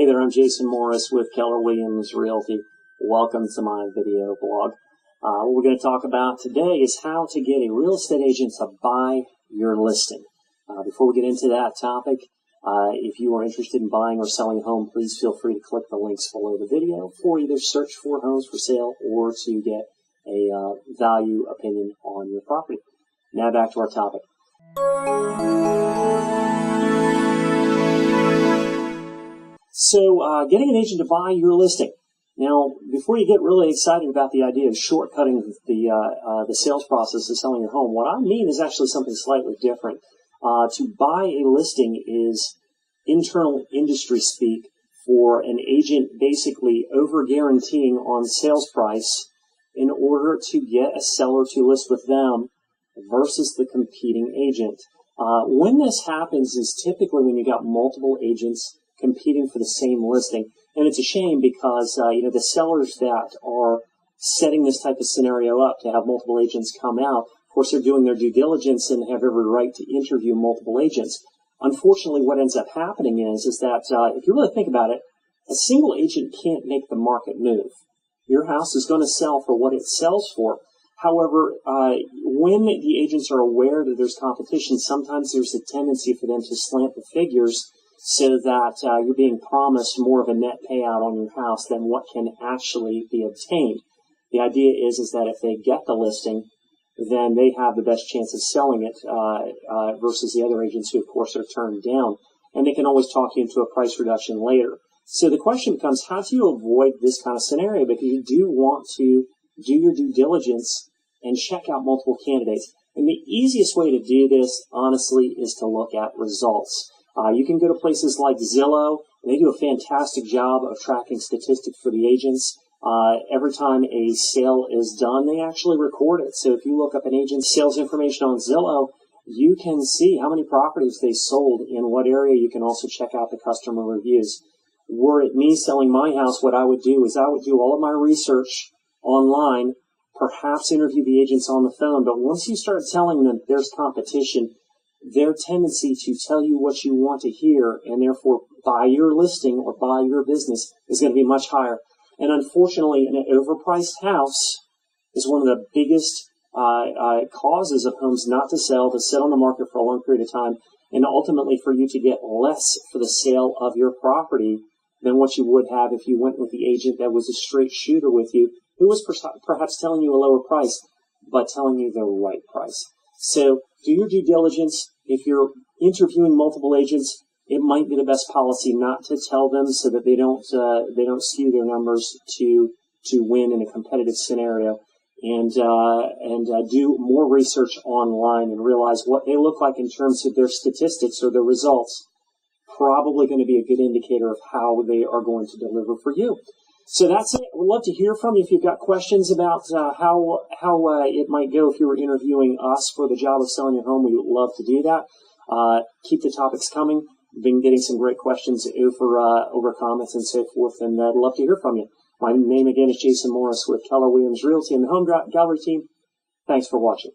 Hey there, I'm Jason Morris with Keller Realty. Welcome to my video blog. What we're going to talk about today is how to get a real estate agent to buy your listing. Before we get into that topic, if you are interested in buying or selling a home, please feel free to click the links below the video for either search for homes for sale or to get a value opinion on your property. Now back to our topic. So, getting an agent to buy your listing. Now, before you get really excited about the idea of shortcutting the sales process of selling your home, what I mean is actually something slightly different. To buy a listing is internal industry speak for an agent basically over-guaranteeing on sales price in order to get a seller to list with them versus the competing agent. When this happens is typically when you got multiple agents competing for the same listing. And it's a shame because, the sellers that are setting this type of scenario up to have multiple agents come out, of course, they're doing their due diligence and have every right to interview multiple agents. Unfortunately, what ends up happening is that if you really think about it, a single agent can't make the market move. Your house is going to sell for what it sells for. However, when the agents are aware that there's competition, sometimes there's a tendency for them to slant the figures so that you're being promised more of a net payout on your house than what can actually be obtained. The idea is that if they get the listing, then they have the best chance of selling it versus the other agents who, of course, are turned down. And they can always talk you into a price reduction later. So the question becomes, how do you avoid this kind of scenario? Because you do want to do your due diligence and check out multiple candidates. And the easiest way to do this, honestly, is to look at results. You can go to places like Zillow, and they do a fantastic job of tracking statistics for the agents. Every time a sale is done, they actually record it. So if you look up an agent's sales information on Zillow, you can see how many properties they sold in what area. You can also check out the customer reviews. Were it me selling my house, what I would do is I would do all of my research online, perhaps interview the agents on the phone. But once you start telling them there's competition, their tendency to tell you what you want to hear and therefore buy your listing or buy your business is going to be much higher. And unfortunately, an overpriced house is one of the biggest causes of homes not to sell, to sit on the market for a long period of time, and ultimately for you to get less for the sale of your property than what you would have if you went with the agent that was a straight shooter with you, who was perhaps telling you a lower price, but telling you the right price. So do your due diligence. If you're interviewing multiple agents, it might be the best policy not to tell them so that they don't skew their numbers to win in a competitive scenario, and do more research online and realize what they look like in terms of their statistics or their results. Probably going to be a good indicator of how they are going to deliver for you. So that's it. We'd love to hear from you if you've got questions about how it might go if you were interviewing us for the job of selling your home. We would love to do that. Keep the topics coming. We've been getting some great questions over comments and so forth, and I'd love to hear from you. My name again is Jason Morris with Keller Realty and the Home Gallery team. Thanks for watching.